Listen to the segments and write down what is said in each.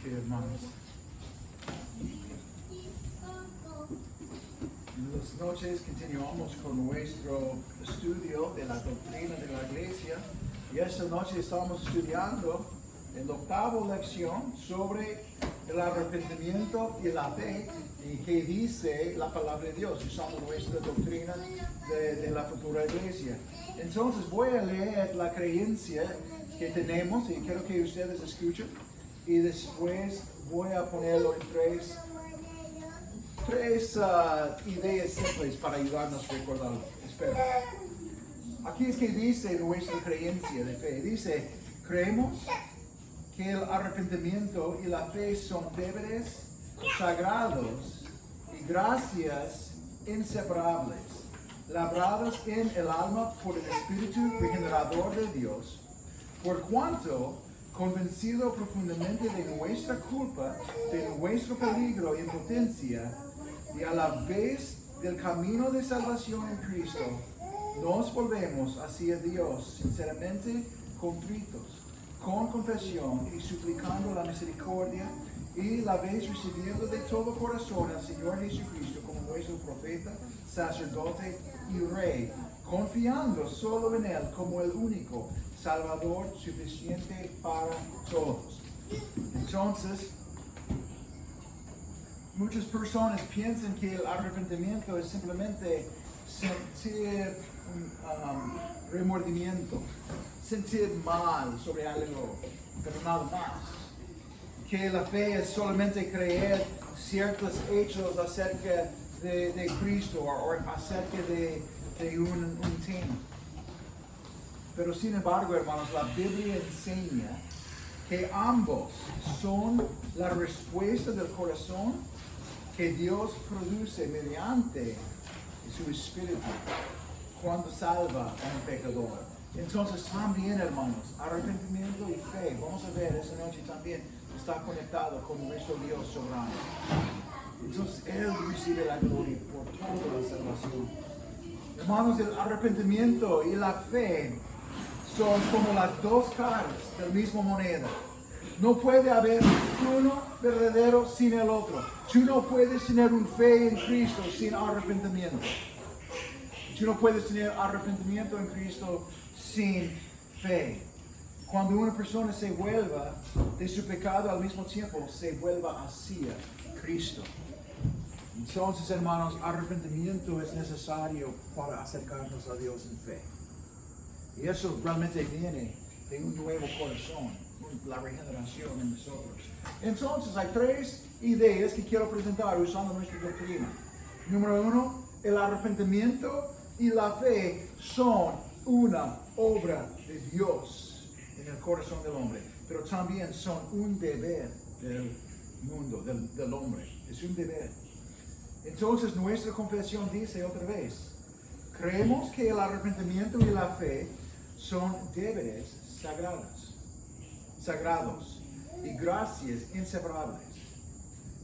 noche, hermanos. En las noches continuamos con nuestro estudio de la doctrina de la iglesia. Y esta noche estamos estudiando en la octava lección sobre el arrepentimiento y la fe y qué dice la palabra de Dios usando nuestra doctrina de la futura iglesia. Entonces voy a leer la creencia que tenemos y quiero que ustedes escuchen y después voy a ponerlo en tres ideas simples para ayudarnos a recordarlo. Espera. Aquí es que dice nuestra creencia de fe. Dice, creemos que el arrepentimiento y la fe son deberes sagrados y gracias inseparables, labradas en el alma por el Espíritu regenerador de Dios, por cuanto, convencido profundamente de nuestra culpa, de nuestro peligro e impotencia, y a la vez del camino de salvación en Cristo, nos volvemos hacia Dios sinceramente contritos, con confesión y suplicando la misericordia, y la vez recibiendo de todo corazón al Señor Jesucristo como nuestro profeta, sacerdote y rey, confiando solo en Él como el único Salvador suficiente para todos. Entonces, muchas personas piensan que el arrepentimiento es simplemente sentir remordimiento, sentir mal sobre algo, pero nada más. Que la fe es solamente creer ciertos hechos acerca de Cristo o acerca de un tema. Pero sin embargo, hermanos, la Biblia enseña que ambos son la respuesta del corazón que Dios produce mediante su Espíritu cuando salva a un pecador. Entonces también, hermanos, arrepentimiento y fe, vamos a ver esta noche también, está conectado con nuestro Dios soberano. Entonces Él recibe la gloria por toda la salvación. Hermanos, el arrepentimiento y la fe son como las dos caras de la misma moneda. No puede haber uno verdadero sin el otro. Tú no puedes tener un fe en Cristo sin arrepentimiento. Tú no puedes tener arrepentimiento en Cristo sin fe. Cuando una persona se vuelva de su pecado al mismo tiempo, se vuelva hacia Cristo. Entonces, hermanos, arrepentimiento es necesario para acercarnos a Dios en fe. Y eso realmente viene de un nuevo corazón, la regeneración en nosotros. Entonces, hay tres ideas que quiero presentar usando nuestra doctrina. Número uno, el arrepentimiento y la fe son una obra de Dios en el corazón del hombre, pero también son un deber del mundo, del hombre. Es un deber. Entonces, nuestra confesión dice otra vez, creemos que el arrepentimiento y la fe son deberes sagrados y gracias inseparables,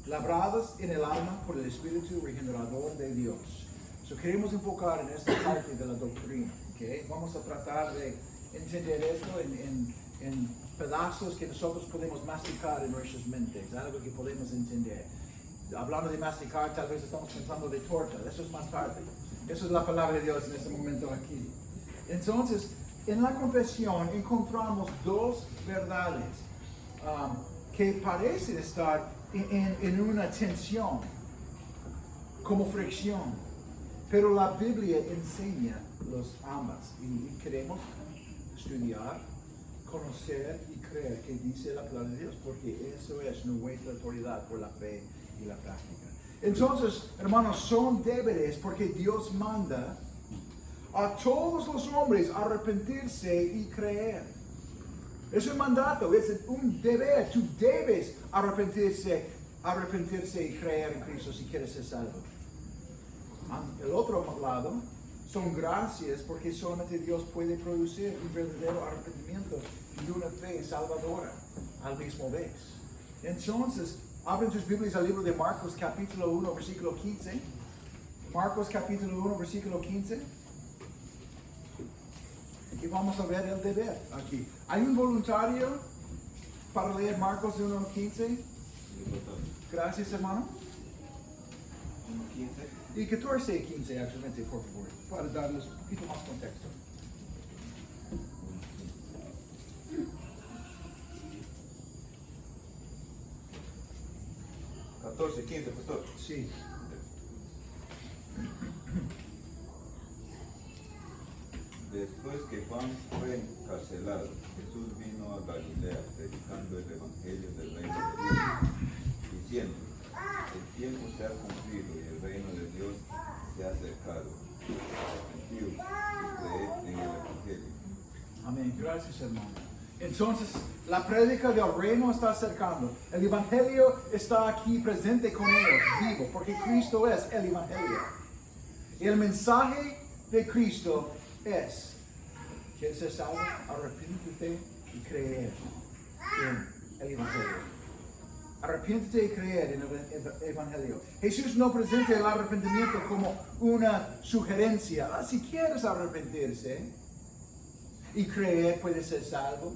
labradas en el alma por el Espíritu regenerador de Dios. So, queremos enfocar en esta parte de la doctrina. ¿Okay? Vamos a tratar de entender esto en pedazos que nosotros podemos masticar en nuestras mentes, algo que podemos entender. Hablando de masticar, tal vez estamos pensando de torta, eso es más tarde. Eso es la palabra de Dios en este momento aquí. Entonces, en la confesión encontramos dos verdades que parecen estar en una tensión, como fricción, pero la Biblia enseña los ambas y queremos estudiar, conocer y creer que dice la palabra de Dios, porque eso es nuestra autoridad por la fe y la práctica. Entonces, hermanos, son deberes porque Dios manda a todos los hombres arrepentirse y creer. Es un mandato, es un deber. Tú debes arrepentirse y creer en Cristo si quieres ser salvo. El otro lado son gracias porque solamente Dios puede producir un verdadero arrepentimiento y una fe salvadora al mismo vez. Entonces, abren tus Biblias al libro de Marcos capítulo 1 versículo 15. Marcos capítulo 1 versículo 15. Y vamos a ver el deber aquí. Hay un voluntario para leer Marcos 1:15? Gracias, hermano. 1:15. Y 14 y 15, actualmente, por favor, para darles un poquito más contexto. 14, 15, pastor. Sí. Después que Juan fue encarcelado, Jesús vino a Galilea predicando el evangelio del reino de Dios, diciendo: el tiempo se ha cumplido y el reino de Dios se ha acercado. Arrepentíos y creed en el evangelio. Amén. Gracias, hermano. Entonces, la prédica del reino está acercando. El evangelio está aquí presente con ellos, vivo, porque Cristo es el evangelio. El mensaje de Cristo es: ¿quieres ser salvo? Arrepiéntete y creer en el evangelio. Arrepiéntete y creer en el evangelio. Jesús no presenta el arrepentimiento como una sugerencia. Si quieres arrepentirse y creer, puedes ser salvo.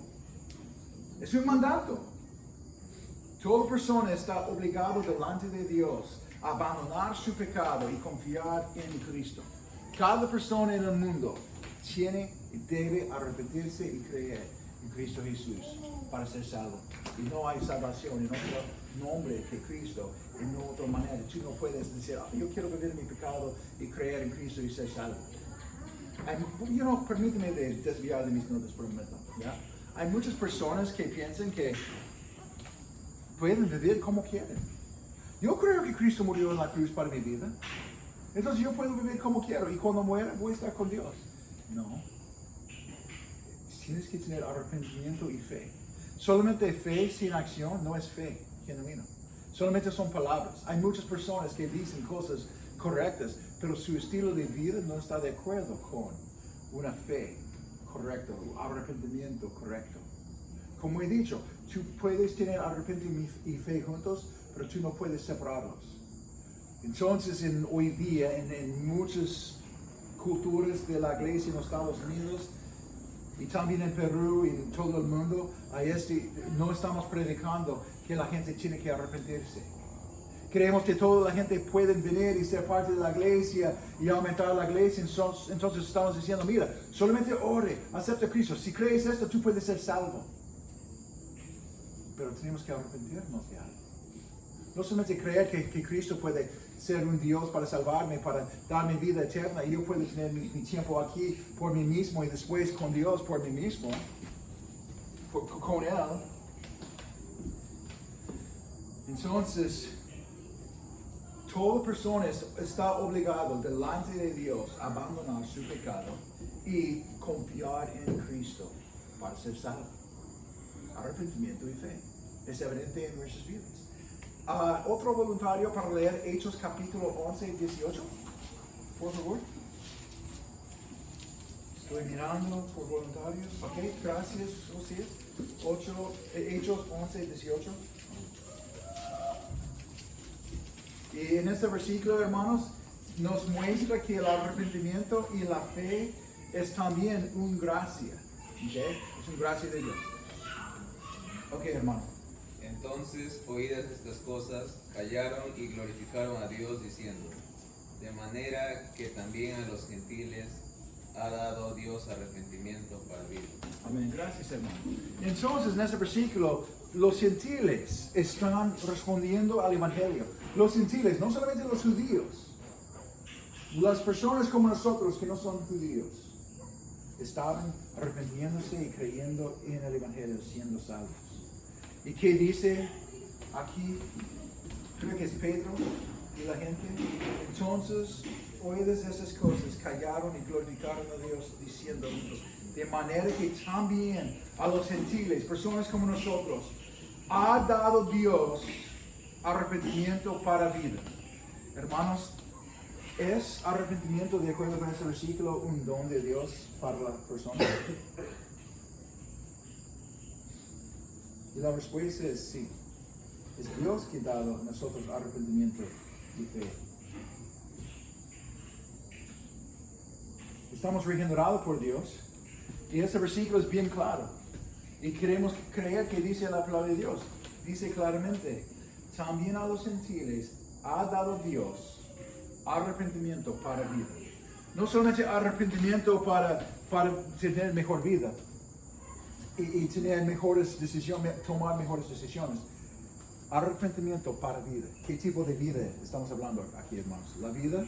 Es un mandato. Toda persona está obligada delante de Dios a abandonar su pecado y confiar en Cristo. Cada persona en el mundo tiene y debe arrepentirse y creer en Cristo Jesús para ser salvo. Y no hay salvación en otro nombre que Cristo, en otra manera. Tú no puedes decir: yo quiero vivir en mi pecado y creer en Cristo y ser salvo. Permíteme desviar de mis notas por un momento. ¿Ya? Hay muchas personas que piensan que pueden vivir como quieren. Yo creo que Cristo murió en la cruz para mi vida. Entonces yo puedo vivir como quiero y cuando muera voy a estar con Dios. No. Tienes que tener arrepentimiento y fe. Solamente fe sin acción no es fe genuina. Solamente son palabras. Hay muchas personas que dicen cosas correctas, pero su estilo de vida no está de acuerdo con una fe correcta, un arrepentimiento correcto. Como he dicho, tú puedes tener arrepentimiento y fe juntos, pero tú no puedes separarlos. Entonces, hoy día, en muchas culturas de la iglesia en los Estados Unidos, y también en Perú y en todo el mundo, no estamos predicando que la gente tiene que arrepentirse. Creemos que toda la gente puede venir y ser parte de la iglesia y aumentar la iglesia. Entonces estamos diciendo: mira, solamente ore, acepta a Cristo. Si crees esto, tú puedes ser salvo. Pero tenemos que arrepentirnos de algo. No solamente creer que Cristo puede ser un Dios para salvarme, para darme vida eterna, y yo puedo tener mi tiempo aquí por mí mismo y después con Dios por mí mismo, con Él. Entonces, toda persona está obligada delante de Dios a abandonar su pecado y confiar en Cristo para ser salvo. Arrepentimiento y fe. Es evidente en nuestras vidas. Otro voluntario para leer Hechos capítulo 11 y 18, por favor. Estoy mirando por voluntarios. Ok, gracias, José. Hechos 11 y 18. Y en este versículo, hermanos, nos muestra que el arrepentimiento y la fe es también una gracia. ¿Okay? Es una gracia de Dios. Ok, hermano. Entonces, oídas estas cosas, callaron y glorificaron a Dios diciendo: de manera que también a los gentiles ha dado Dios arrepentimiento para vida. Amén, gracias, hermano. Entonces, en este versículo, los gentiles están respondiendo al evangelio. Los gentiles, no solamente los judíos, las personas como nosotros que no son judíos, estaban arrepintiéndose y creyendo en el evangelio, siendo salvos. ¿Y qué dice aquí? Creo que es Pedro y la gente. Entonces, oídas esas cosas, callaron y glorificaron a Dios diciendo: de manera que también a los gentiles, personas como nosotros, ha dado Dios arrepentimiento para vida. Hermanos, ¿es arrepentimiento, de acuerdo con ese versículo, un don de Dios para la persona? Y la respuesta es sí. Es Dios que ha dado a nosotros arrepentimiento y fe. Estamos regenerados por Dios. Y ese versículo es bien claro. Y queremos creer que dice la palabra de Dios. Dice claramente, también a los gentiles ha dado Dios arrepentimiento para vida. No solamente arrepentimiento para tener mejor vida y tener mejores decisiones, tomar mejores decisiones. Arrepentimiento para vida. ¿Qué tipo de vida estamos hablando aquí, hermanos? La vida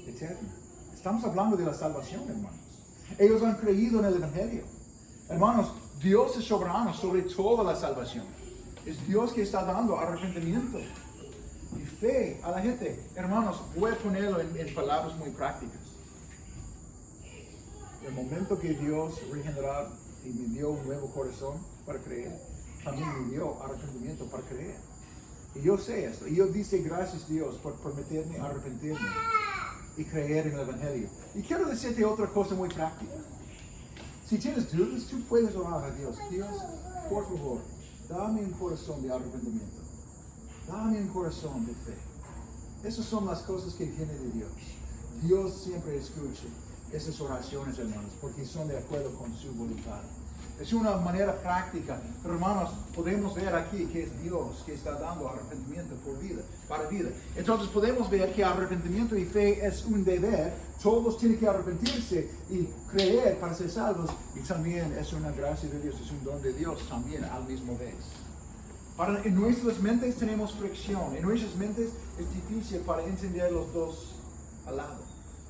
eterna. Estamos hablando de la salvación, hermanos. Ellos han creído en el Evangelio. Hermanos, Dios es soberano sobre toda la salvación. Es Dios que está dando arrepentimiento y fe a la gente. Hermanos, voy a ponerlo en palabras muy prácticas. El momento que Dios regeneró y me dio un nuevo corazón para creer, también me dio arrepentimiento para creer. Y yo sé esto. Y yo dice gracias Dios por permitirme arrepentirme y creer en el Evangelio. Y quiero decirte otra cosa muy práctica. Si tienes dudas, tú puedes orar a Dios. Dios, por favor, dame un corazón de arrepentimiento. Dame un corazón de fe. Esas son las cosas que vienen de Dios. Dios siempre escucha esas oraciones, hermanos, porque son de acuerdo con su voluntad. Es una manera práctica. Pero hermanos, podemos ver aquí que es Dios que está dando arrepentimiento para vida. Entonces podemos ver que arrepentimiento y fe es un deber. Todos tienen que arrepentirse y creer para ser salvos. Y también es una gracia de Dios, es un don de Dios también al mismo vez. En nuestras mentes tenemos fricción. En nuestras mentes es difícil para entender los dos al lado.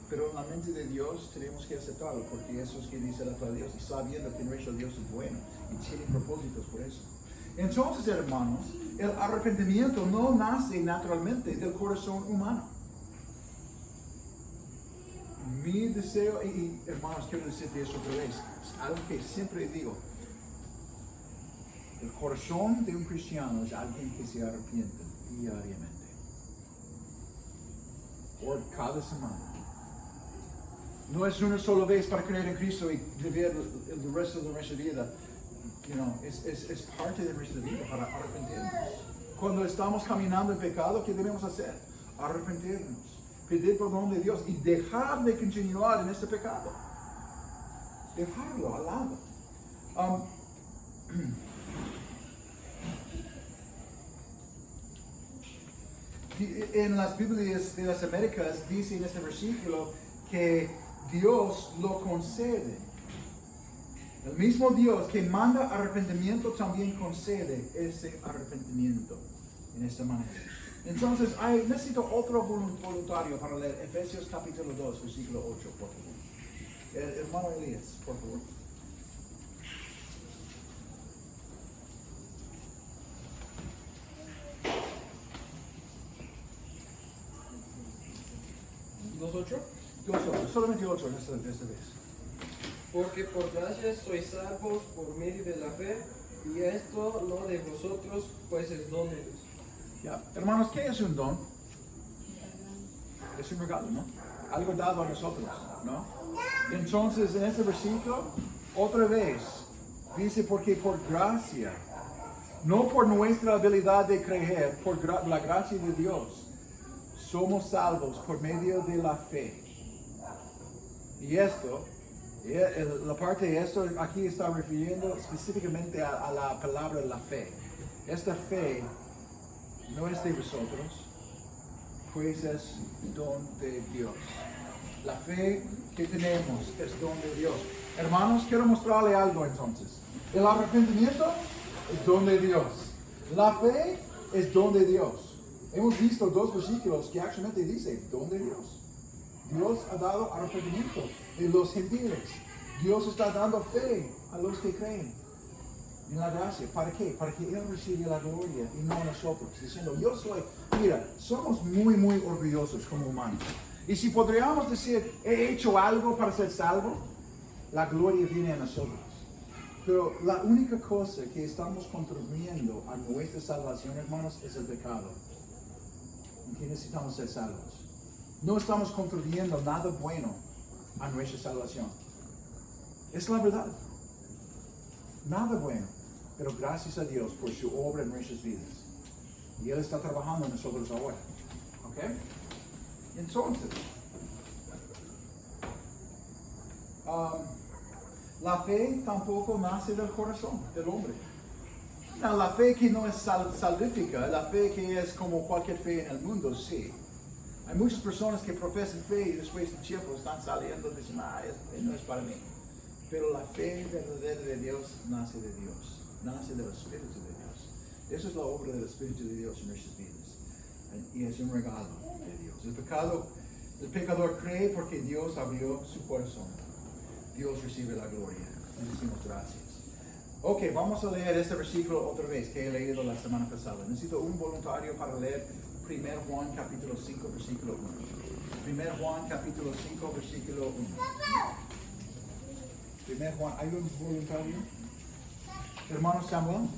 Pero en la mente de Dios tenemos que aceptarlo, porque eso es que dice la palabra de Dios, y sabiendo que nuestro Dios es bueno y tiene propósitos por eso. Entonces, hermanos, el arrepentimiento no nace naturalmente del corazón humano. Mi deseo, y hermanos, quiero decirte eso otra vez, es algo que siempre digo. El corazón de un cristiano es alguien que se arrepiente diariamente. Por cada semana. No es una sola vez para creer en Cristo y vivir el resto de nuestra vida. Es parte de nuestra vida para arrepentirnos. Cuando estamos caminando en pecado, ¿qué debemos hacer? Arrepentirnos, pedir perdón de Dios y dejar de continuar en este pecado. Dejarlo al lado. En las Biblias de las Américas dice en este versículo que Dios lo concede. El mismo Dios que manda arrepentimiento también concede ese arrepentimiento en esta manera. Entonces, necesito otro voluntario para leer Efesios capítulo 2, versículo 8, por favor. Hermano Elías, por favor. Solamente 8 en esta vez. Porque por gracia sois salvos por medio de la fe, y esto no de vosotros, pues es don de Dios. Ya. Hermanos, ¿qué es un don? Es un regalo, ¿no? Algo dado a nosotros, ¿no? Entonces, en este versículo, otra vez, dice porque por gracia, no por nuestra habilidad de creer, por la gracia de Dios, somos salvos por medio de la fe. Y esto, la parte de esto aquí está refiriendo específicamente a la palabra la fe. Esta fe no es de vosotros, pues es don de Dios. La fe que tenemos es don de Dios. Hermanos, quiero mostrarle algo entonces. El arrepentimiento es don de Dios. La fe es don de Dios. Hemos visto 2 versículos que actualmente dice don de Dios. Dios ha dado arrepentimiento en los gentiles. Dios está dando fe a los que creen en la gracia. ¿Para qué? Para que Él reciba la gloria y no nosotros. Diciendo, mira, somos muy, muy orgullosos como humanos. Y si podríamos decir, he hecho algo para ser salvo, la gloria viene a nosotros. Pero la única cosa que estamos contribuyendo a nuestra salvación, hermanos, es el pecado. ¿En qué necesitamos ser salvos? No estamos contribuyendo nada bueno a nuestra salvación. Es la verdad. Nada bueno. Pero gracias a Dios por su obra en nuestras vidas. Y Él está trabajando en nosotros ahora. ¿Ok? Entonces, La fe tampoco nace del corazón del hombre. No, la fe que no es salvífica, la fe que es como cualquier fe en el mundo, sí. Hay muchas personas que profesan fe y después de tiempo están saliendo y dicen, no es para mí. Pero la fe verdadera de Dios nace de Dios, nace del Espíritu de Dios. Esa es la obra del Espíritu de Dios en nuestras vidas. Y es un regalo de Dios. El pecador cree porque Dios abrió su corazón. Dios recibe la gloria. Le decimos gracias. Ok, vamos a leer este versículo otra vez que he leído la semana pasada. Necesito un voluntario para leer 1 Juan capítulo 5 versículo 1. 1 Juan capítulo 5 versículo 1. 1 Juan, ¿hay un voluntario? Hermano Samuel.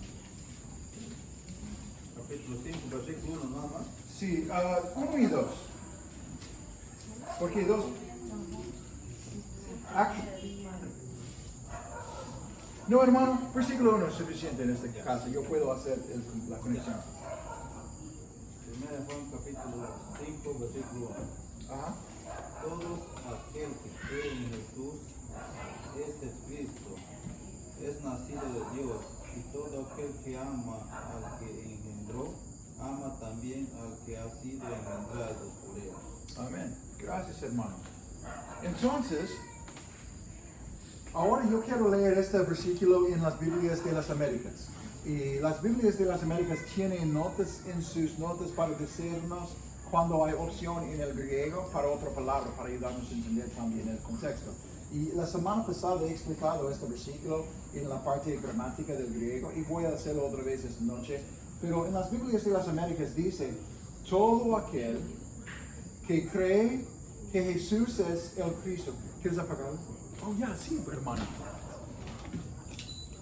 Capítulo 5, versículo 1 nada más. Sí, 1 y 2. Porque 2. No, hermano, versículo 1 es suficiente en este caso. Yo puedo hacer la conexión. 1 Juan capítulo 5, versículo 1. Ajá. Todos aquel que cree en Jesús es de Cristo, es nacido de Dios, y todo aquel que ama al que engendró, ama también al que ha sido engendrado por él. Amén. Gracias, hermano. Entonces, ahora yo quiero leer este versículo en las Biblias de las Américas. Y las Biblias de las Américas tienen notas en sus notas para decirnos cuando hay opción en el griego para otra palabra, para ayudarnos a entender también el contexto. Y la semana pasada he explicado este versículo en la parte gramática del griego y voy a hacerlo otra vez esta noche. Pero en las Biblias de las Américas dice, todo aquel que cree que Jesús es el Cristo. ¿Quieres apagarlo? Oh, ya, sí, hermano.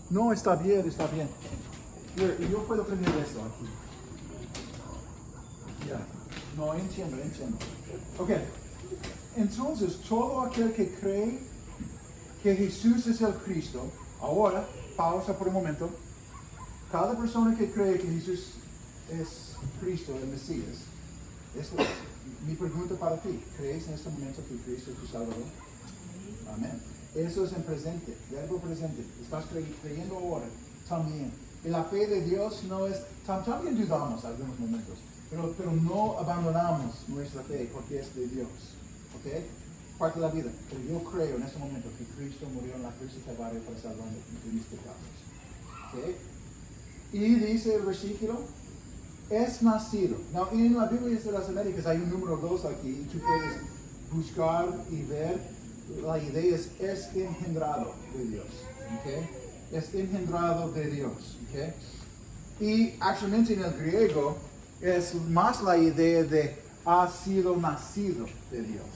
No, está bien, está bien. Yo puedo prender esto aquí. Ya. No, entiendo. Ok. Entonces, todo aquel que cree que Jesús es el Cristo, ahora, pausa por un momento. Cada persona que cree que Jesús es Cristo, el Mesías, esto es mi pregunta para ti. ¿Crees en este momento que Cristo es tu Salvador? Amén. Eso es en presente, verbo presente. Estás creyendo ahora también. Y la fe de Dios no es, también dudamos en algunos momentos, pero no abandonamos nuestra fe porque es de Dios. ¿Ok? Parte de la vida. Pero yo creo en este momento que Cristo murió en la cruz de Calvario para salvarme de mis pecados. ¿Ok? Y dice el versículo, es nacido. Now, en la Biblia de las Américas hay un número 2 aquí y tú puedes buscar y ver. La idea es engendrado de Dios. ¿Okay? Es engendrado de Dios. ¿Okay? Y actualmente en el griego es más la idea de ha sido nacido de Dios.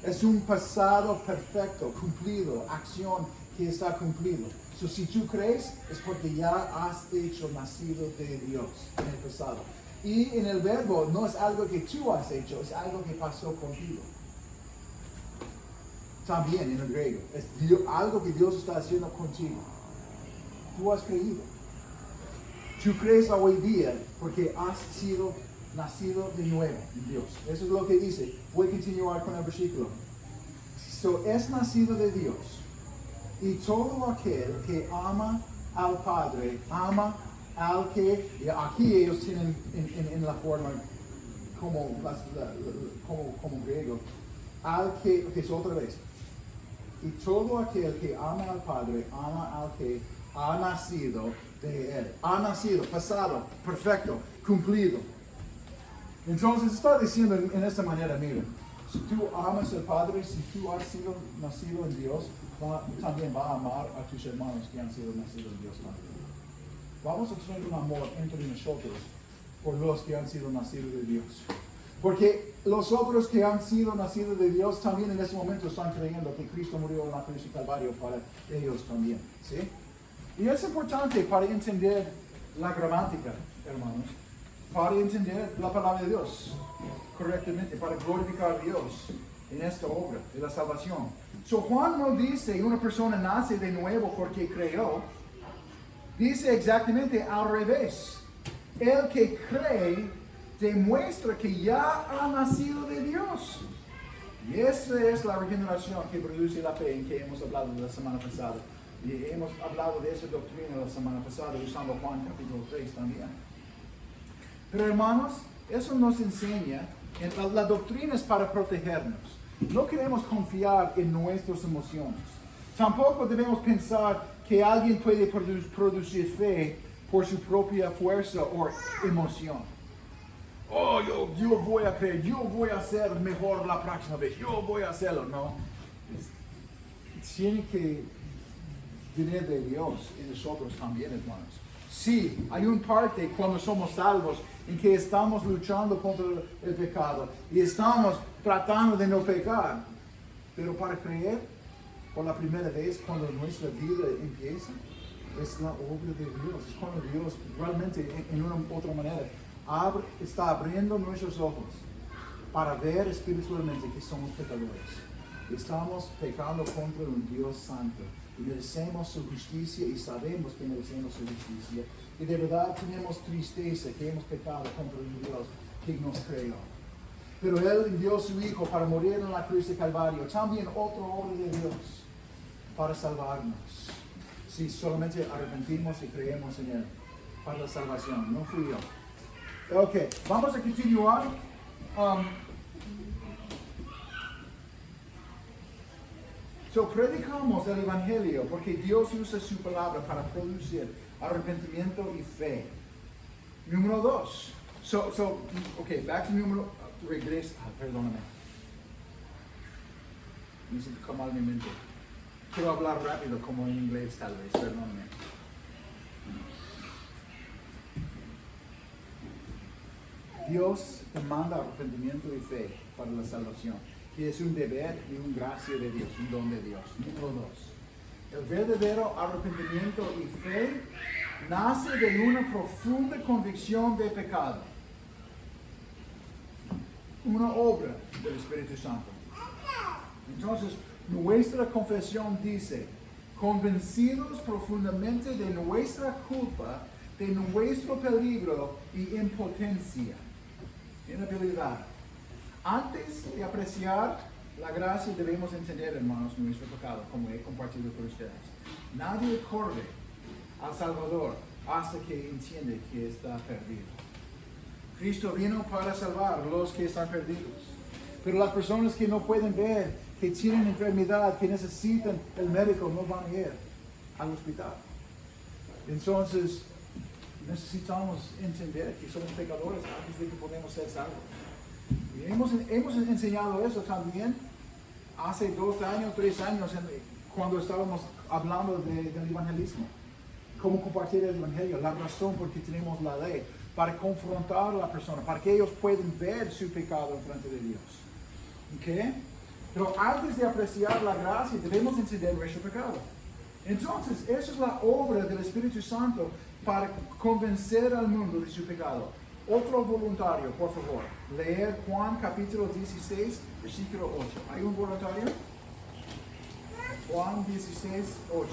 Es un pasado perfecto, cumplido, acción que está cumplido. So, si tú crees, es porque ya has hecho nacido de Dios en el pasado. Y en el verbo no es algo que tú has hecho, es algo que pasó contigo. También en el griego, es algo que Dios está haciendo contigo. Tú has creído. Tú crees hoy día porque has sido nacido de nuevo en Dios. Eso es lo que dice. Voy a continuar con el versículo. So, es nacido de Dios. Y todo aquel que ama al Padre, ama al que, y aquí ellos tienen en la forma como griego, al que es otra vez. Y todo aquel que ama al Padre, ama al que ha nacido de Él. Ha nacido, pasado, perfecto, cumplido. Entonces está diciendo en esta manera, mira, si tú amas al Padre, si tú has sido nacido en Dios, también va a amar a tus hermanos que han sido nacidos en Dios también. Vamos a tener un amor entre nosotros por los que han sido nacidos de Dios. Porque los otros que han sido nacidos de Dios también en ese momento están creyendo que Cristo murió en la cruz de Calvario para ellos también. ¿Sí? Y es importante para entender la gramática, hermanos, para entender la palabra de Dios correctamente, para glorificar a Dios en esta obra de la salvación. So Juan no dice una persona nace de nuevo porque creyó, dice exactamente al revés. El que cree demuestra que ya ha nacido de Dios. Y esa es la regeneración que produce la fe en que hemos hablado la semana pasada. Y hemos hablado de esa doctrina la semana pasada usando Juan capítulo 3 también. Pero hermanos, eso nos enseña, la doctrina es para protegernos. No queremos confiar en nuestras emociones. Tampoco debemos pensar que alguien puede producir fe por su propia fuerza o emoción. Oh, yo voy a creer, yo voy a hacer mejor la próxima vez, yo voy a hacerlo. No, tiene que venir de Dios y nosotros también, hermanos. Sí, hay un parte cuando somos salvos en que estamos luchando contra el pecado y estamos tratando de no pecar. Pero para creer por la primera vez cuando nuestra vida empieza, es la obra de Dios. Es cuando Dios realmente, en una otra manera, está abriendo nuestros ojos para ver espiritualmente que somos pecadores. Estamos pecando contra un Dios santo y merecemos su justicia y sabemos que merecemos su justicia. Y de verdad tenemos tristeza que hemos pecado contra un Dios que nos creó. Pero Él envió a su Hijo para morir en la cruz de Calvario. También otra obra de Dios para salvarnos. Si solamente arrepentimos y creemos en Él para la salvación. No fui yo. Ok, vamos a continuar. Predicamos el Evangelio porque Dios usa su palabra para producir arrepentimiento y fe. Número 2. Back to número. Regresa. Perdóname. Necesito calmar mi mente. Quiero hablar rápido como en inglés tal vez. Perdóname. Dios demanda arrepentimiento y fe para la salvación, que es un deber y una gracia de Dios, un don de Dios. Número 2. El verdadero arrepentimiento y fe nace de una profunda convicción de pecado. Una obra del Espíritu Santo. Entonces, nuestra confesión dice, convencidos profundamente de nuestra culpa, de nuestro peligro y impotencia, inhabilidad. Antes de apreciar la gracia debemos entender, hermanos, nuestro pecado, como he compartido con ustedes. Nadie corre al Salvador hasta que entiende que está perdido. Cristo vino para salvar a los que están perdidos. Pero las personas que no pueden ver, que tienen enfermedad, que necesitan el médico, no van a ir al hospital. Entonces, necesitamos entender que somos pecadores antes de que podamos ser salvos. Y hemos enseñado eso también hace 2 años, 3 años, cuando estábamos hablando del evangelismo. Cómo compartir el evangelio, la razón por qué tenemos la ley, para confrontar a la persona, para que ellos puedan ver su pecado en frente de Dios. ¿Ok? Pero antes de apreciar la gracia, debemos entender nuestro pecado. Entonces, esa es la obra del Espíritu Santo para convencer al mundo de su pecado. Otro voluntario, por favor, leer Juan capítulo 16, versículo 8. ¿Hay un voluntario? Juan 16, 8.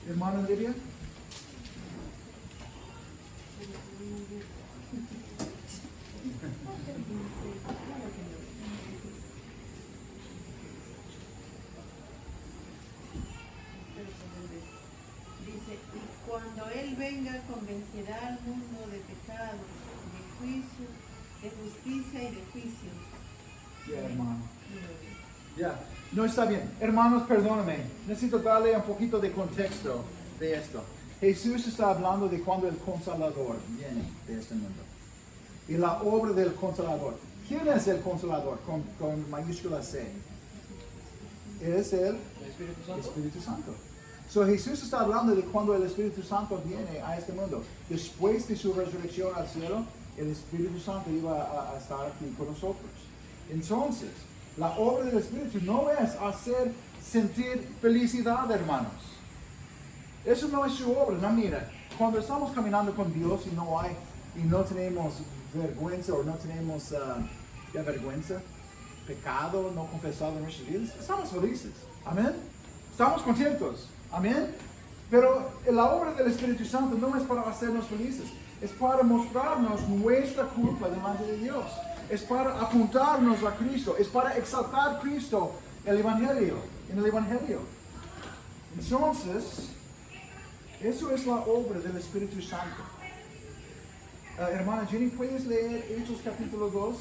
Hermana Lidia. Dice, y cuando Él venga convencerá al mundo de pecado, de juicio, de justicia y de juicio. Ya, hermano. Ya, no está bien. Hermanos, perdóname. Necesito darle un poquito de contexto de esto. Jesús está hablando de cuando el Consolador viene de este mundo. Y la obra del Consolador. ¿Quién es el Consolador? Con mayúscula C. Es el Espíritu Santo. So, Jesús está hablando de cuando el Espíritu Santo viene a este mundo. Después de su resurrección al cielo, el Espíritu Santo iba a estar aquí con nosotros. Entonces, la obra del Espíritu no es hacer sentir felicidad, hermanos. Eso no es su obra. No, mira, cuando estamos caminando con Dios y no tenemos vergüenza o no tenemos vergüenza, pecado no confesado en nuestras vidas, estamos felices. Amén. Estamos contentos. Amén. Pero la obra del Espíritu Santo no es para hacernos felices. Es para mostrarnos nuestra culpa delante de Dios. es para apuntarnos a Cristo, es para exaltar a Cristo en el Evangelio. Entonces, eso es la obra del Espíritu Santo. Hermana Jenny, ¿puedes leer Hechos capítulo 2?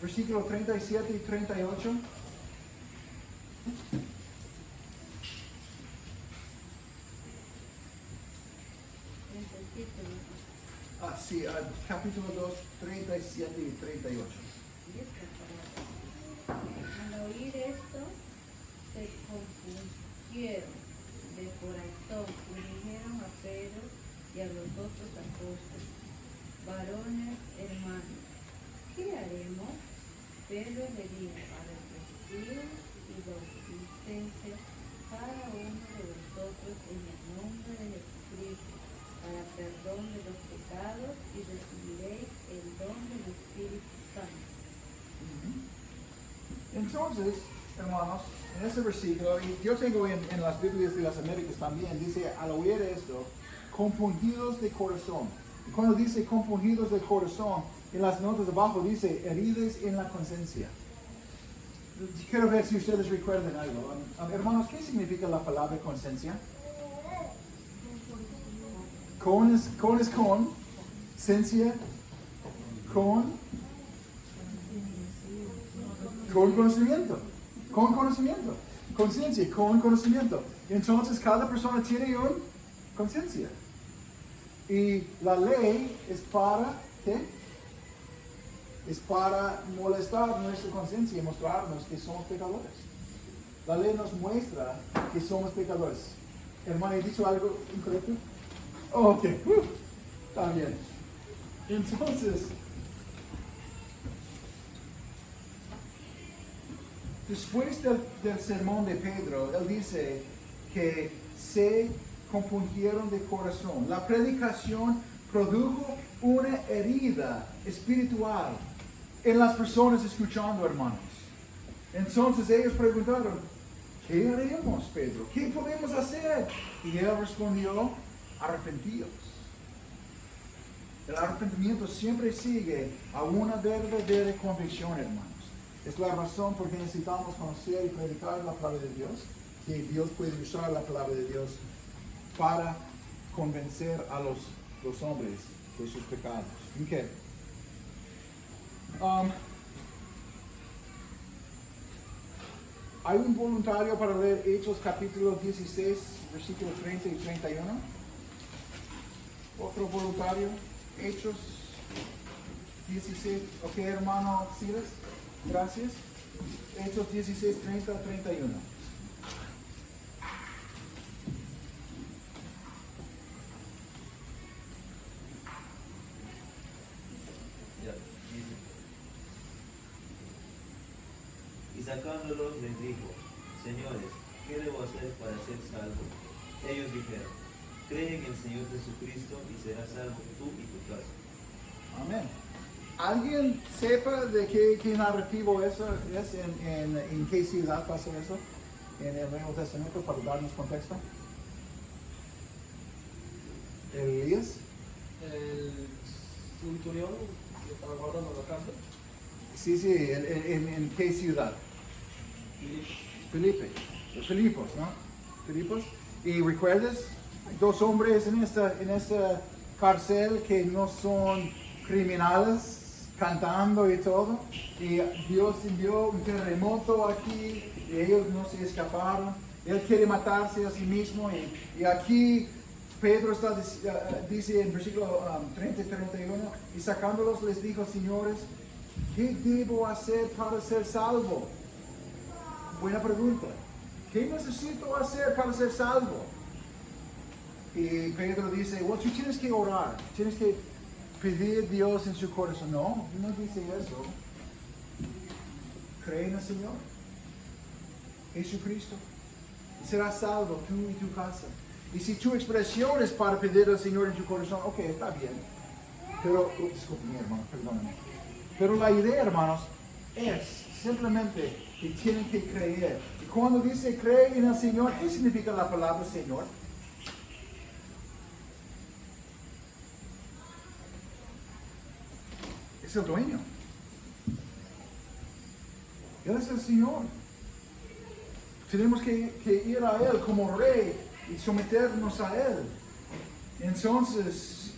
Versículo 37 y 38. Sí, capítulo 2, 37 y 38. Al oír esto, se confundieron de corazón y dijeron a Pedro y a los otros apóstoles: varones hermanos, ¿qué haremos? Pedro le dijo: arrepentidos y bautícense cada uno de vosotros en el nombre de Jesucristo para perdón de los pecados y recibiréis el don del Espíritu Santo. Entonces, hermanos, en ese versículo, y yo tengo en las Biblias de las Américas también, dice, al oír esto, compungidos de corazón. Y cuando dice compungidos de corazón, en las notas de abajo dice heridas en la conciencia. Quiero ver si ustedes recuerdan algo. Hermanos, ¿qué significa la palabra conciencia? Con es con, ciencia, con conocimiento, conciencia, con conocimiento. Entonces cada persona tiene una conciencia. Y la ley es para, ¿qué? Es para molestar nuestra conciencia y mostrarnos que somos pecadores. La ley nos muestra que somos pecadores. Hermano, ¿he dicho algo incorrecto? Oh, ok, está bien. Entonces, después del sermón de Pedro, él dice que se compungieron de corazón. La predicación produjo una herida espiritual en las personas escuchando, hermanos. Entonces ellos preguntaron: ¿qué haremos, Pedro? ¿Qué podemos hacer? Y él respondió: arrepentidos. El arrepentimiento siempre sigue a una verdadera convicción, hermanos. Es la razón por que necesitamos conocer y predicar la palabra de Dios, que Dios puede usar la palabra de Dios para convencer a los hombres de sus pecados. Okay. Hay un voluntario para leer Hechos capítulo 16, versículos 30 y 31. Otro voluntario, Hechos 16. Ok, hermano Silas, gracias. Hechos 16, 30 a 31. Y sacándolos les dijo: Señores, ¿qué debo hacer para ser salvo? Ellos dijeron: cree en el Señor Jesucristo y serás salvo tú y tu casa. Amén. ¿Alguien sepa de qué narrativo eso es? ¿En qué ciudad pasa eso? En el Nuevo Testamento, para darnos contexto. Elías. El centurión que estaba guardando la casa. Sí, ¿en qué ciudad? Filipos, ¿no? Filipos. Y recuerdas, hay dos hombres en esta cárcel que no son criminales, cantando y todo. Y Dios envió un terremoto aquí y ellos no se escaparon. Él quiere matarse a sí mismo. Y aquí Pedro dice en versículo 30 y 31, y sacándolos les dijo: señores, ¿qué debo hacer para ser salvo? Buena pregunta. ¿Qué necesito hacer para ser salvo? Y Pedro dice: bueno, tú tienes que orar, tienes que pedir a Dios en su corazón. No dice eso. Cree en el Señor Jesucristo y serás salvo tú y tu casa. Y si tu expresión es para pedir al Señor en tu corazón, ok, está bien. Pero, disculpen, hermano, perdónenme. Pero la idea, hermanos, es simplemente que tienen que creer. Y cuando dice cree en el Señor, ¿qué significa la palabra Señor? Es el dueño. Él es el Señor. Tenemos que ir a Él como Rey y someternos a Él. Entonces,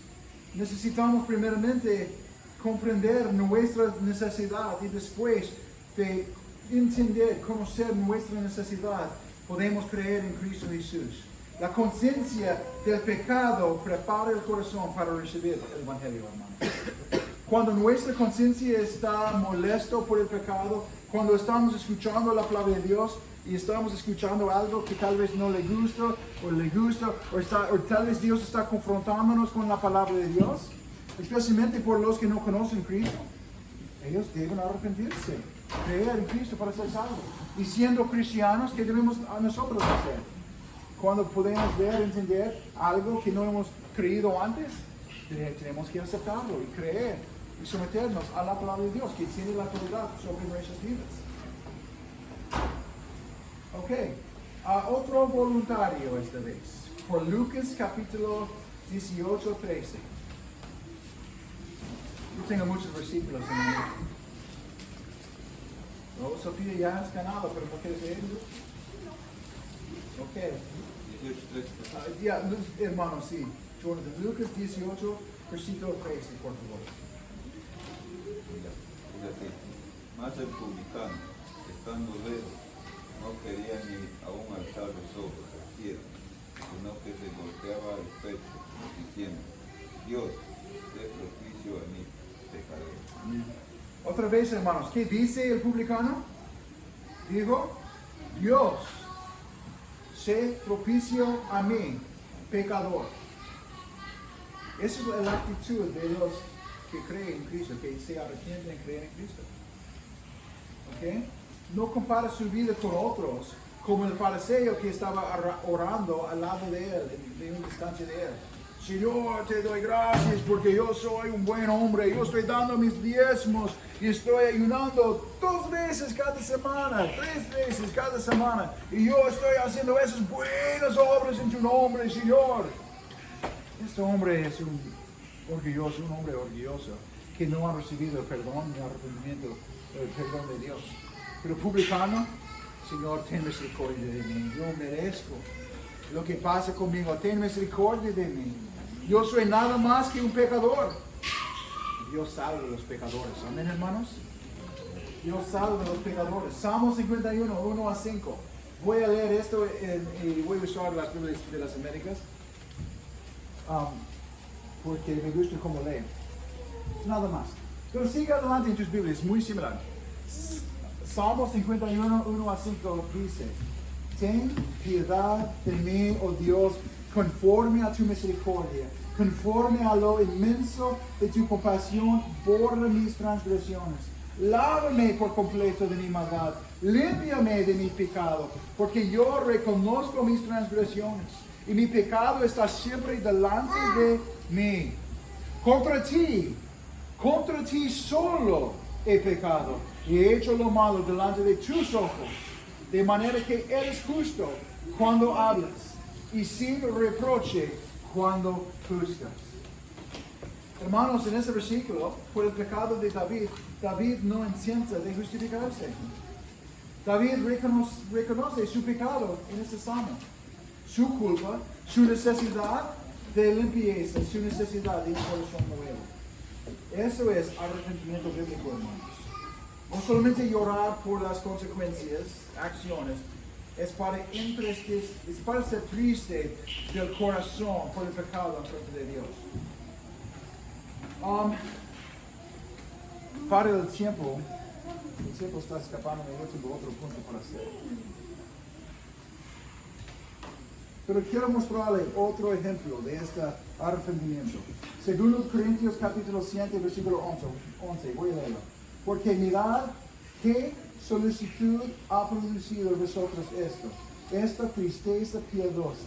necesitamos primeramente comprender nuestra necesidad y después de entender, conocer nuestra necesidad, podemos creer en Cristo Jesús. La conciencia del pecado prepara el corazón para recibir el Evangelio, hermano. Cuando nuestra conciencia está molesto por el pecado, cuando estamos escuchando la palabra de Dios y estamos escuchando algo que tal vez no le gusta, o tal vez Dios está confrontándonos con la palabra de Dios, especialmente por los que no conocen Cristo, ellos deben arrepentirse, creer en Cristo para ser salvos. Y siendo cristianos, ¿qué debemos a nosotros hacer? Cuando podemos ver, entender algo que no hemos creído antes, tenemos que aceptarlo y creer y someternos a la palabra de Dios, que tiene la autoridad sobre nuestras vidas. Ok, otro voluntario esta vez, por Lucas capítulo 18, 13. Yo tengo muchos versículos en mi mente. Oh, Sofía, ya has ganado, pero ¿no quieres leerlo? Ok. 18:13. Hermano, sí. Jordan, Lucas 18, versículo 13, por favor. Es así. Mas el publicano, estando lejos, no quería ni aún alzar los ojos al cielo, sino que se golpeaba el pecho, diciendo: Dios, sé propicio a mí, pecador. Otra vez, hermanos, ¿qué dice el publicano? Dijo: Dios, sé propicio a mí, pecador. Esa es la actitud de los que creen en Cristo, que se arrepienten y creen en Cristo. ¿Ok? No compara su vida con otros, como el fariseo que estaba orando al lado de él, de una distancia de él. Señor, te doy gracias porque yo soy un buen hombre, yo estoy dando mis diezmos y estoy ayunando 2 veces cada semana, 3 veces cada semana, y yo estoy haciendo esas buenas obras en tu nombre, Señor. Este hombre es un hombre orgulloso, que no ha recibido el perdón ni el arrepentimiento, el perdón de Dios. Pero publicano: Señor, ten misericordia de mí, yo merezco lo que pasa conmigo, ten misericordia de mí. Yo soy nada más que un pecador. Dios salva a los pecadores. Amén, hermanos. Dios salva a los pecadores. Salmo 51, 1 a 5. Voy a leer esto y voy a usar las Biblias de las Américas. Porque me gusta cómo lee. Nada más. Pero sigue adelante en tus Biblias, muy similar. Salmo 51, 1 a 5 dice: Ten piedad de mí, oh Dios, conforme a tu misericordia, conforme a lo inmenso de tu compasión, borra mis transgresiones. Lávame por completo de mi maldad, límpiame de mi pecado, porque yo reconozco mis transgresiones, y mi pecado está siempre delante de mí. Contra ti solo he pecado, y he hecho lo malo delante de tus ojos, de manera que eres justo cuando hablas, y sin reproche cuando juzgas. Hermanos, en ese versículo, por el pecado de David, David no intenta de justificarse. David reconoce su pecado en ese salmo, su culpa, su necesidad de limpieza, su necesidad de un corazón nuevo. Eso es arrepentimiento bíblico, hermanos. No solamente llorar por las consecuencias, acciones, es para ser triste del corazón por el pecado en frente de Dios. Para el tiempo está escapando, yo tengo otro punto para hacer. Pero quiero mostrarle otro ejemplo de este arrepentimiento. Segundo Corintios capítulo 7, versículo 11, voy a leerlo. Porque mirad qué solicitud ha producido en vosotros esta tristeza piadosa.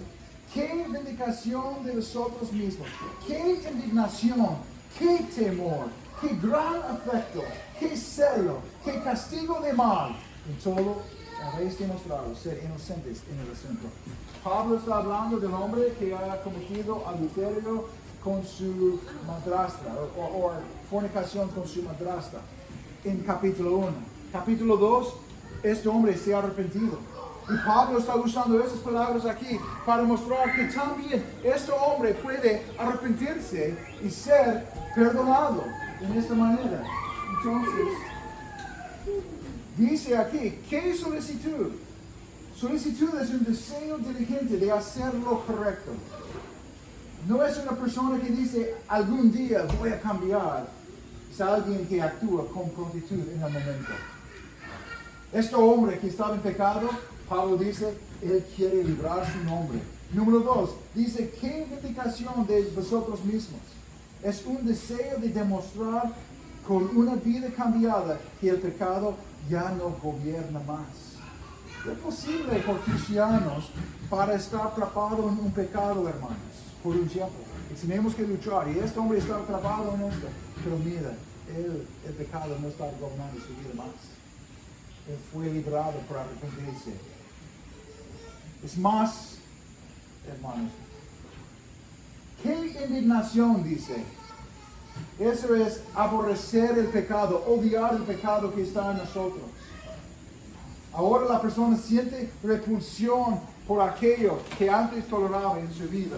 Qué vindicación de vosotros mismos, qué indignación, qué temor, qué gran afecto, qué celo, qué castigo de mal. En todo habéis demostrado ser inocentes en el asunto. Pablo está hablando del hombre que ha cometido adulterio con su madrastra o fornicación con su madrastra en capítulo 1. Capítulo 2, este hombre se ha arrepentido. Y Pablo está usando esas palabras aquí para mostrar que también este hombre puede arrepentirse y ser perdonado en esta manera. Entonces, dice aquí, ¿qué solicitud? Solicitud es un deseo diligente de hacer lo correcto. No es una persona que dice, algún día voy a cambiar. Es alguien que actúa con prontitud en el momento. Este hombre que estaba en pecado, Pablo dice, él quiere librar su nombre. Número 2, dice, ¿qué vindicación de vosotros mismos? Es un deseo de demostrar con una vida cambiada que el pecado ya no gobierna más. Es posible por cristianos para estar atrapado en un pecado, hermanos, por un tiempo. Y tenemos que luchar. Y este hombre está atrapado en esto. Pero mira, el pecado no está gobernando su vida más. Él fue librado por arrepentirse. Es más, hermanos, ¿qué indignación dice? Eso es aborrecer el pecado, odiar el pecado que está en nosotros. Ahora la persona siente repulsión por aquello que antes toleraba en su vida.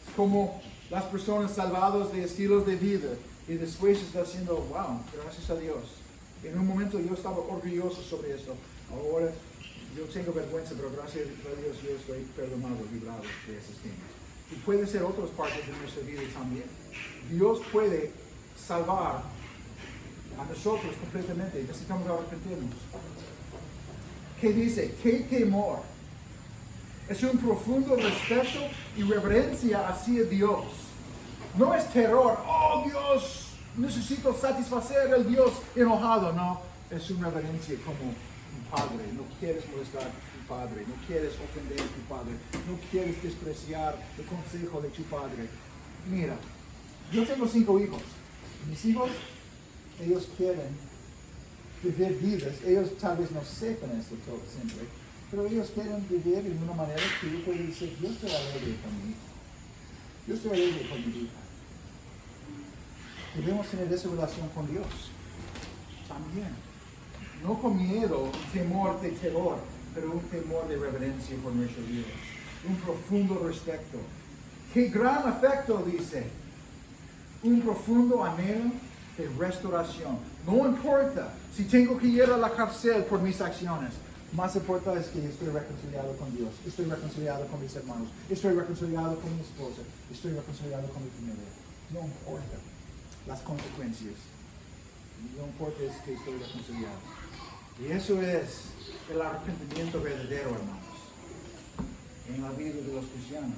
Es como las personas salvadas de estilos de vida y después está diciendo, wow, gracias a Dios. En un momento yo estaba orgulloso sobre esto. Ahora yo tengo vergüenza, pero gracias a Dios yo estoy perdonado, librado de esos temas. Y puede ser otras partes de nuestra vida también. Dios puede salvar a nosotros completamente. Necesitamos arrepentirnos. ¿Qué dice? ¿Qué temor? Es un profundo respeto y reverencia hacia Dios. No es terror. Oh Dios, necesito satisfacer al Dios enojado. No, es una reverencia como un padre. No quieres molestar a tu padre. No quieres ofender a tu padre. No quieres despreciar el consejo de tu padre. Mira, yo tengo 5 hijos. Mis hijos, ellos quieren vivir vidas. Ellos tal vez no sepan esto todo siempre, pero ellos quieren vivir de una manera que yo puedo decir, yo estoy alegre con mi hijo. Yo estoy alegre con mi hija. Debemos tener esa relación con Dios también. No con miedo, temor de terror, pero un temor de reverencia por nuestro Dios. Un profundo respeto. ¡Qué gran afecto! Dice. Un profundo anhelo de restauración. No importa si tengo que ir a la cárcel por mis acciones. Más importa es que estoy reconciliado con Dios. Estoy reconciliado con mis hermanos. Estoy reconciliado con mi esposa. Estoy reconciliado con mi familia. No importa las consecuencias. No importa es que estoy reconciliado. Y eso es el arrepentimiento verdadero, hermanos, en la vida de los cristianos.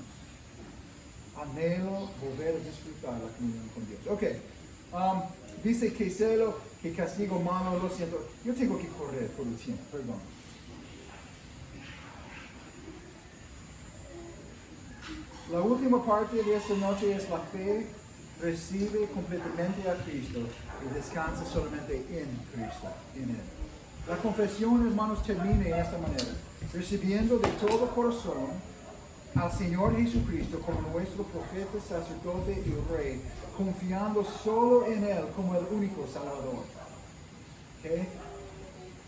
Anhelo volver a disfrutar la comunión con Dios. Ok. Dice que celo, que castigo malo, lo siento. Yo tengo que correr por el tiempo, perdón. La última parte de esta noche es la fe recibe completamente a Cristo y descansa solamente en Cristo, en Él. La confesión, hermanos, termina de esta manera. Recibiendo de todo corazón al Señor Jesucristo como nuestro profeta, sacerdote y rey, confiando solo en Él como el único Salvador. ¿Okay?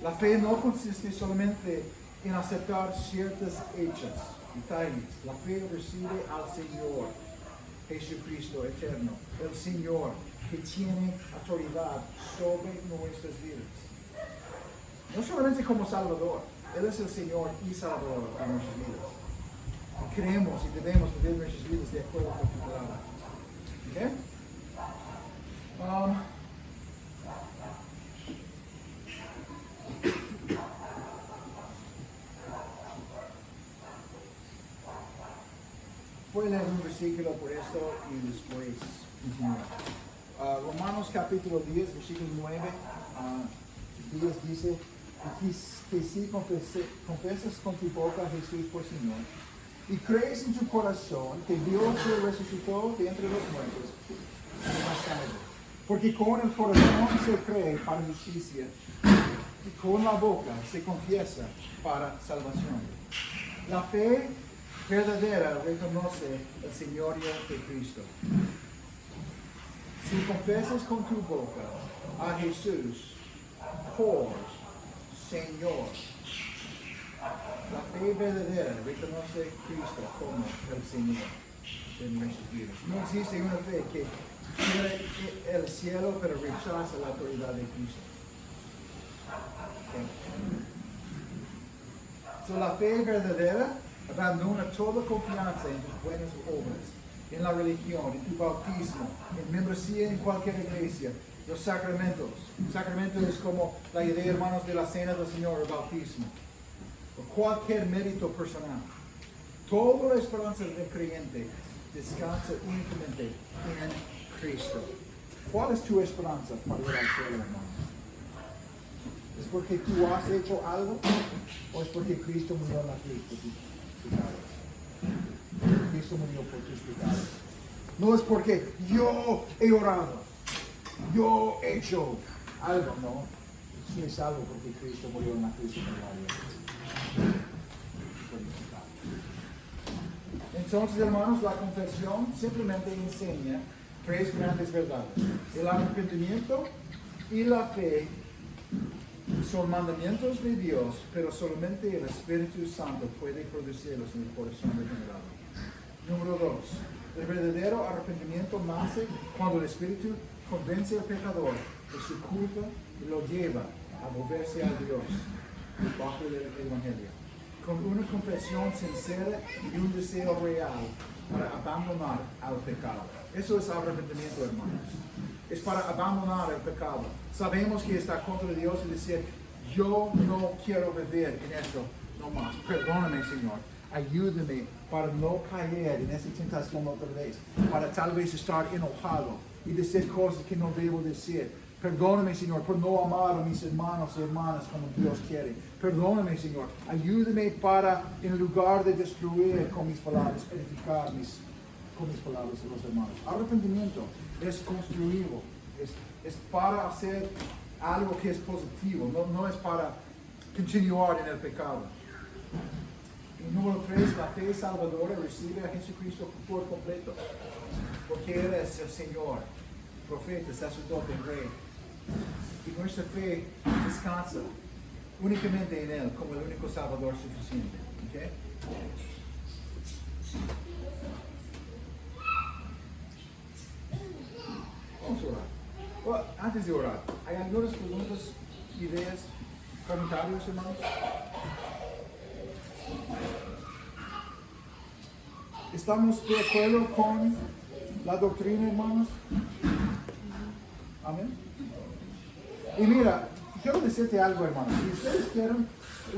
La fe no consiste solamente en aceptar ciertos hechos, detalles. La fe recibe al Señor Jesucristo eterno, el Señor que tiene autoridad sobre nuestras vidas. No solamente como Salvador, Él es el Señor y Salvador de nuestras vidas. Y creemos y debemos vivir nuestras vidas de acuerdo con tu palabra. ¿Okay? Voy a leer un versículo por esto y después continuar. Romanos capítulo 10, versículo 9. 10 dice que si confesas con tu boca a Jesús por Señor y crees en tu corazón que Dios le resucitó de entre los muertos, serás salvo. Porque con el corazón se cree para justicia y con la boca se confiesa para salvación. La fe verdadera reconoce el señorío de Cristo. Si confesas con tu boca a Jesús por Señor, la fe verdadera reconoce a Cristo como el Señor de nuestras vidas. No existe una fe que quiere el cielo pero rechaza la autoridad de Cristo. So, la fe verdadera abandona toda confianza en tus buenas obras, en la religión, en tu bautismo, en membresía en cualquier iglesia, los sacramentos. Sacramento es como la idea, hermanos, de la cena del Señor, el bautismo, o cualquier mérito personal. Toda la esperanza del creyente descansa únicamente en Cristo. ¿Cuál es tu esperanza para ir al cielo, hermanos? ¿Es porque tú has hecho algo o es porque Cristo murió en la cruz por tus pecados? Cristo murió por tus pecados. No es porque yo he orado, yo he hecho algo, no. Sí es algo porque Cristo murió en la cruz por tus pecados. Entonces, hermanos, la confesión simplemente enseña tres grandes verdades: el arrepentimiento y la fe son mandamientos de Dios, pero solamente el Espíritu Santo puede producirlos en el corazón regenerado. Número 2. El verdadero arrepentimiento nace cuando el Espíritu convence al pecador de su culpa y lo lleva a volverse a Dios bajo el Evangelio. Con una confesión sincera y un deseo real para abandonar al pecado. Eso es arrepentimiento, hermanos. Es para abandonar el pecado. Sabemos que está contra Dios y decir, yo no quiero vivir en esto no más. Perdóname, Señor. Ayúdame para no caer en esa tentación otra vez. Para tal vez estar enojado y decir cosas que no debo decir. Perdóname, Señor, por no amar a mis hermanos y hermanas como Dios quiere. Perdóname, Señor. Ayúdame para, en lugar de destruir con mis palabras, edificar con mis palabras a los hermanos. Arrepentimiento es construido, es para hacer algo que es positivo, no es para continuar en el pecado. Y número 3, la fe salvadora recibe a Jesucristo por completo, porque Él es el Señor, profeta, sacerdote, rey. Y nuestra fe descansa únicamente en Él como el único Salvador suficiente. ¿Okay? Vamos a orar. Bueno, antes de orar, ¿hay algunas preguntas, ideas, comentarios, hermanos? ¿Estamos de acuerdo con la doctrina, hermanos? Amén. Y mira, quiero decirte algo, hermanos. Si ustedes quieren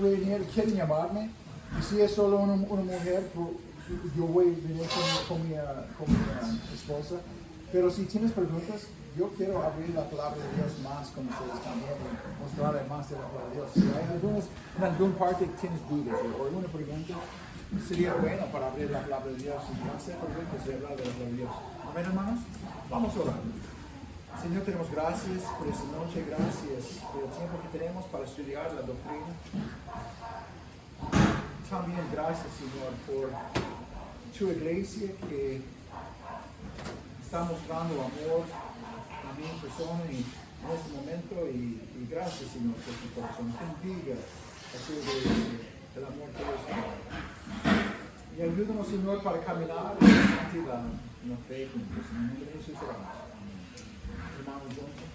venir, quieren llamarme, y si es solo una mujer, yo voy a venir con mi esposa. Pero si tienes preguntas, yo quiero abrir la palabra de Dios más con ustedes también y mostrarles más de la palabra de Dios. Si hay en alguna parte tienes dudas o alguna pregunta, sería bueno para abrir la palabra de Dios y hacer preguntas y hablar de la palabra de Dios. Amén, hermanos. Vamos a orar. Señor, tenemos gracias por esta noche, gracias por el tiempo que tenemos para estudiar la doctrina. También gracias, Señor, por tu iglesia que está mostrando amor a mi persona y en este momento y gracias, Señor, por tu corazón. Bendiga a tu iglesia, el amor que es, Señor. Y ayúdanos, Señor, para caminar en la santidad, en la fe juntos. En el nombre de Jesús oramos. Amén. Hermano Johnson.